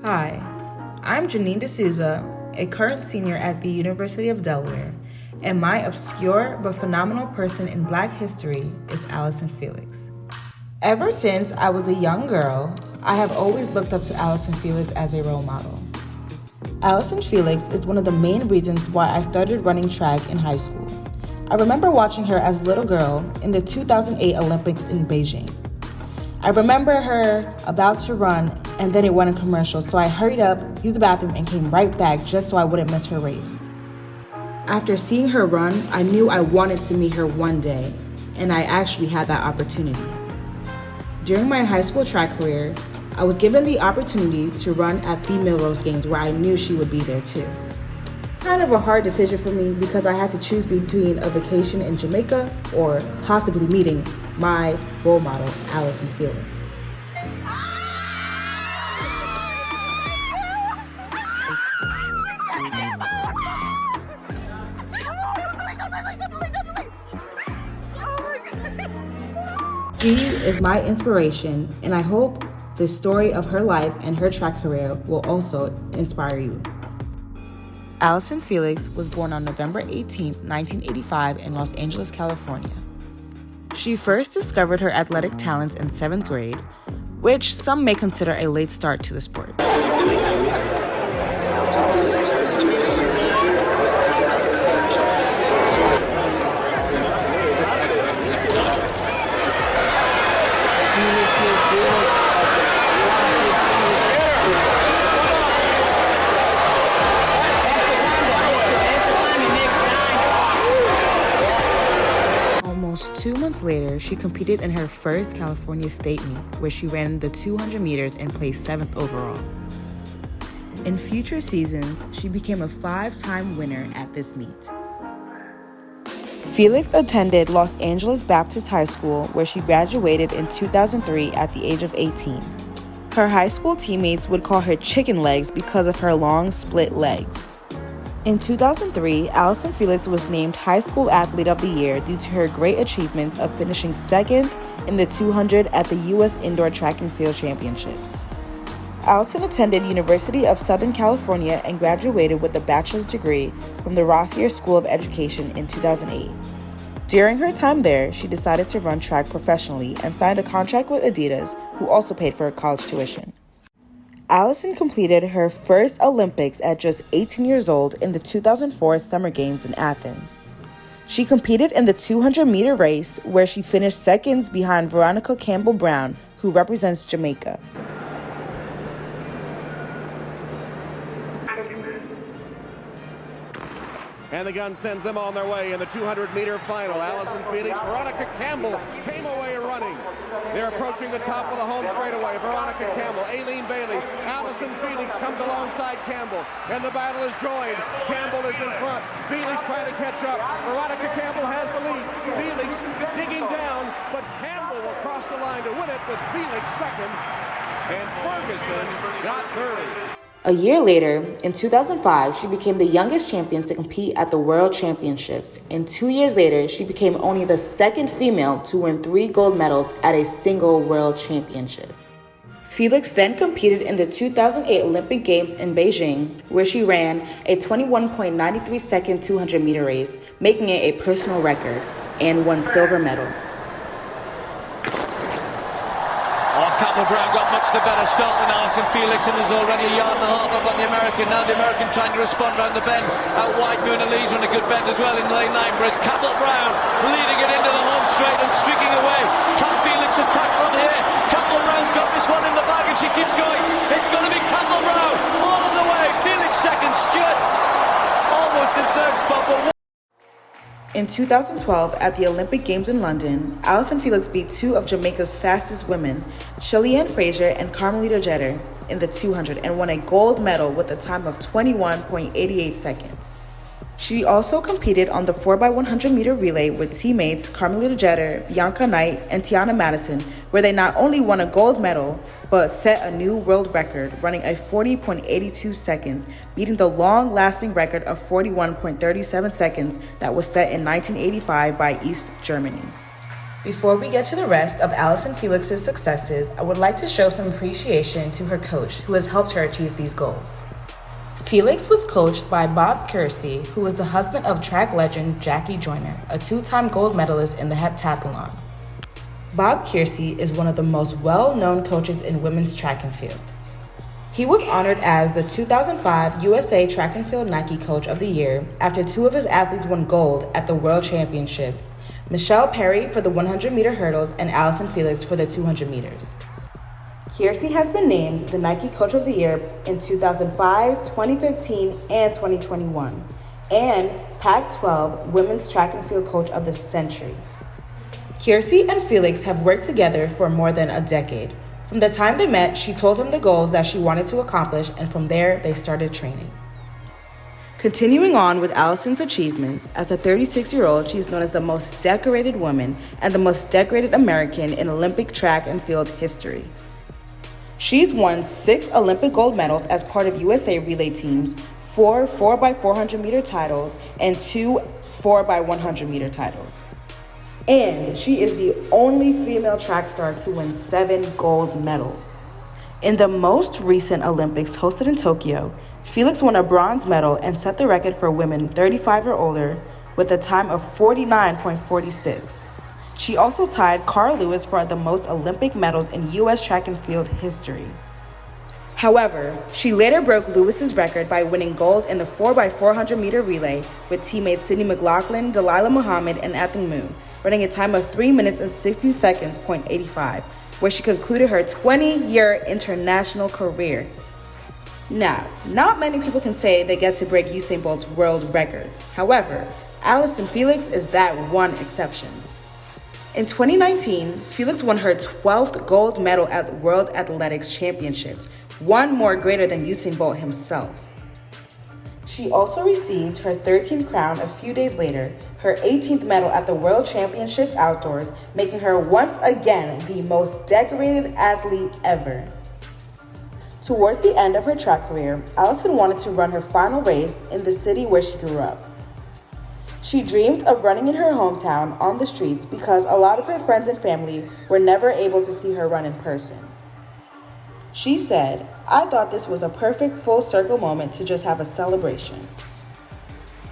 Hi, I'm Jeanine DeSouza, a current senior at the University of Delaware, and my obscure but phenomenal person in Black history is Allyson Felix. Ever since I was a young girl, I have always looked up to Allyson Felix as a role model. Allyson Felix is one of the main reasons why I started running track in high school. I remember watching her as a little girl in the 2008 Olympics in Beijing. I remember her about to run and then it went in commercial, so I hurried up, used the bathroom, and came right back just so I wouldn't miss her race. After seeing her run, I knew I wanted to meet her one day, and I actually had that opportunity. During my high school track career, I was given the opportunity to run at the Melrose Games where I knew she would be there too. Kind of a hard decision for me because I had to choose between a vacation in Jamaica or possibly meeting my role model, Allyson Felix. She is my inspiration, and I hope the story of her life and her track career will also inspire you. Allyson Felix was born on November 18, 1985 in Los Angeles, California. She first discovered her athletic talents in 7th grade, which some may consider a late start to the sport. Almost 2 months later, she competed in her first California state meet, where she ran the 200 meters and placed 7th overall. In future seasons, she became a 5-time winner at this meet. Felix attended Los Angeles Baptist High School, where she graduated in 2003 at the age of 18. Her high school teammates would call her chicken legs because of her long split legs. In 2003, Allyson Felix was named High School Athlete of the Year due to her great achievements of finishing 2nd in the 200 at the U.S. Indoor Track and Field Championships. Allyson attended University of Southern California and graduated with a bachelor's degree from the Rossier School of Education in 2008. During her time there, she decided to run track professionally and signed a contract with Adidas, who also paid for her college tuition. Allyson completed her first Olympics at just 18 years old in the 2004 Summer Games in Athens. She competed in the 200-meter race, where she finished seconds behind Veronica Campbell-Brown, who represents Jamaica. And the gun sends them on their way in the 200-meter final. Allyson Felix, Veronica Campbell came away running. They're approaching the top of the home straightaway. Veronica Campbell, Aileen Bailey, Allyson Felix comes alongside Campbell, and the battle is joined. Campbell is in front. Felix trying to catch up. Veronica Campbell has the lead. Felix digging down, but Campbell will cross the line to win it with Felix second, and Ferguson got third. A year later, in 2005, she became the youngest champion to compete at the World Championships, and 2 years later, she became only the second female to win 3 gold medals at a single World Championship. Felix then competed in the 2008 Olympic Games in Beijing, where she ran a 21.93-second 200-meter race, making it a personal record, and won silver medal. Campbell-Brown got much the better start than Allyson Felix, and there's already a yard and a half up on the American. Now the American trying to respond round the bend. Out wide, Muna Lee's on a good bend as well in lane 9, but it's Campbell-Brown leading it into the home straight and streaking away. Can Felix attack from here? Campbell-Brown's got this one in the bag and she keeps going. It's going to be Campbell-Brown all of the way. Felix second, Stuart almost in third spot, but in 2012, at the Olympic Games in London, Allyson Felix beat 2 of Jamaica's fastest women, Shelly-Ann Fraser and Carmelita Jeter, in the 200 and won a gold medal with a time of 21.88 seconds. She also competed on the 4x100 meter relay with teammates Carmelita Jeter, Bianca Knight, and Tiana Madison, where they not only won a gold medal, but set a new world record, running a 40.82 seconds, beating the long-lasting record of 41.37 seconds that was set in 1985 by East Germany. Before we get to the rest of Allyson Felix's successes, I would like to show some appreciation to her coach who has helped her achieve these goals. Felix was coached by Bob Kersey, who was the husband of track legend Jackie Joyner, a two-time gold medalist in the heptathlon. Bob Kersey is one of the most well-known coaches in women's track and field. He was honored as the 2005 USA Track and Field Nike Coach of the Year after two of his athletes won gold at the World Championships, Michelle Perry for the 100-meter hurdles and Allyson Felix for the 200 meters. Kersey has been named the Nike Coach of the Year in 2005, 2015, and 2021, and Pac-12 Women's Track and Field Coach of the Century. Kersey and Felix have worked together for more than a decade. From the time they met, she told him the goals that she wanted to accomplish, and from there, they started training. Continuing on with Allyson's achievements, as a 36-year-old, she is known as the most decorated woman and the most decorated American in Olympic track and field history. She's won 6 Olympic gold medals as part of USA relay teams, 4 4x400 meter titles, and 2 4x100 meter titles. And she is the only female track star to win 7 gold medals. In the most recent Olympics hosted in Tokyo, Felix won a bronze medal and set the record for women 35 or older with a time of 49.46. She also tied Carl Lewis for the most Olympic medals in U.S. track and field history. However, she later broke Lewis's record by winning gold in the 4x400 meter relay with teammates Sydney McLaughlin, Delilah Muhammad, and Athing Mu, running a time of 3 minutes and 60 seconds, .85, where she concluded her 20-year international career. Now, not many people can say they get to break Usain Bolt's world records. However, Allyson Felix is that one exception. In 2019, Felix won her 12th gold medal at the World Athletics Championships, one more greater than Usain Bolt himself. She also received her 13th crown a few days later, her 18th medal at the World Championships Outdoors, making her once again the most decorated athlete ever. Towards the end of her track career, Allyson wanted to run her final race in the city where she grew up. She dreamed of running in her hometown on the streets because a lot of her friends and family were never able to see her run in person. She said, "I thought this was a perfect full circle moment to just have a celebration."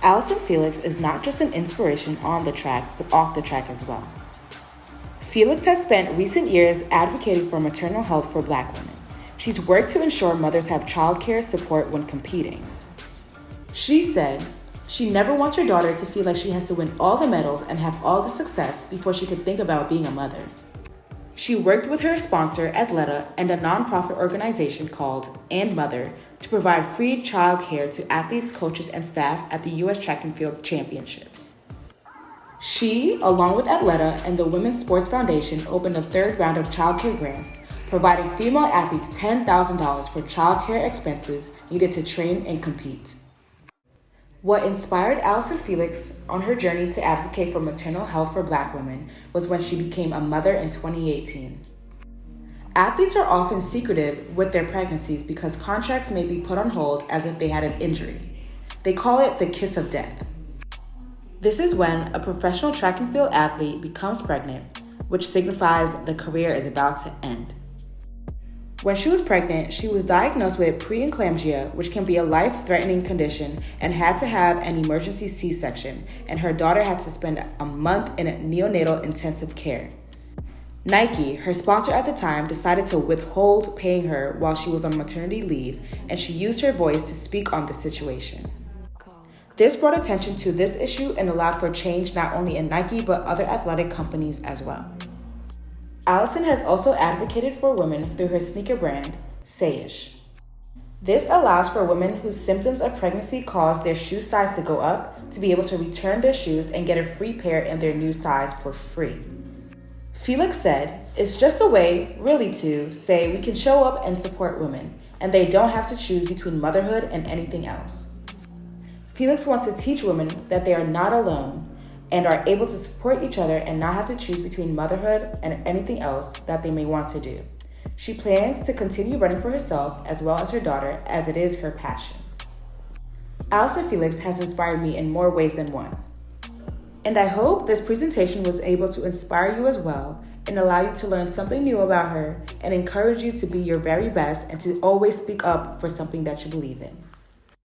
Allyson Felix is not just an inspiration on the track, but off the track as well. Felix has spent recent years advocating for maternal health for Black women. She's worked to ensure mothers have childcare support when competing. She said, she never wants her daughter to feel like she has to win all the medals and have all the success before she could think about being a mother. She worked with her sponsor, Athleta, and a nonprofit organization called And Mother to provide free child care to athletes, coaches, and staff at the U.S. Track and Field Championships. She, along with Athleta and the Women's Sports Foundation, opened a third round of child care grants, providing female athletes $10,000 for child care expenses needed to train and compete. What inspired Allyson Felix on her journey to advocate for maternal health for Black women was when she became a mother in 2018. Athletes are often secretive with their pregnancies because contracts may be put on hold as if they had an injury. They call it the kiss of death. This is when a professional track and field athlete becomes pregnant, which signifies the career is about to end. When she was pregnant, she was diagnosed with preeclampsia, which can be a life-threatening condition, and had to have an emergency C-section, and her daughter had to spend a month in neonatal intensive care. Nike, her sponsor at the time, decided to withhold paying her while she was on maternity leave, and she used her voice to speak on the situation. This brought attention to this issue and allowed for change not only in Nike but other athletic companies as well. Allyson has also advocated for women through her sneaker brand, Sayish. This allows for women whose symptoms of pregnancy cause their shoe size to go up to be able to return their shoes and get a free pair in their new size for free. Felix said, "It's just a way, really, to say we can show up and support women, and they don't have to choose between motherhood and anything else." Felix wants to teach women that they are not alone and are able to support each other and not have to choose between motherhood and anything else that they may want to do. She plans to continue running for herself as well as her daughter, as it is her passion. Allyson Felix has inspired me in more ways than one. And I hope this presentation was able to inspire you as well and allow you to learn something new about her and encourage you to be your very best and to always speak up for something that you believe in.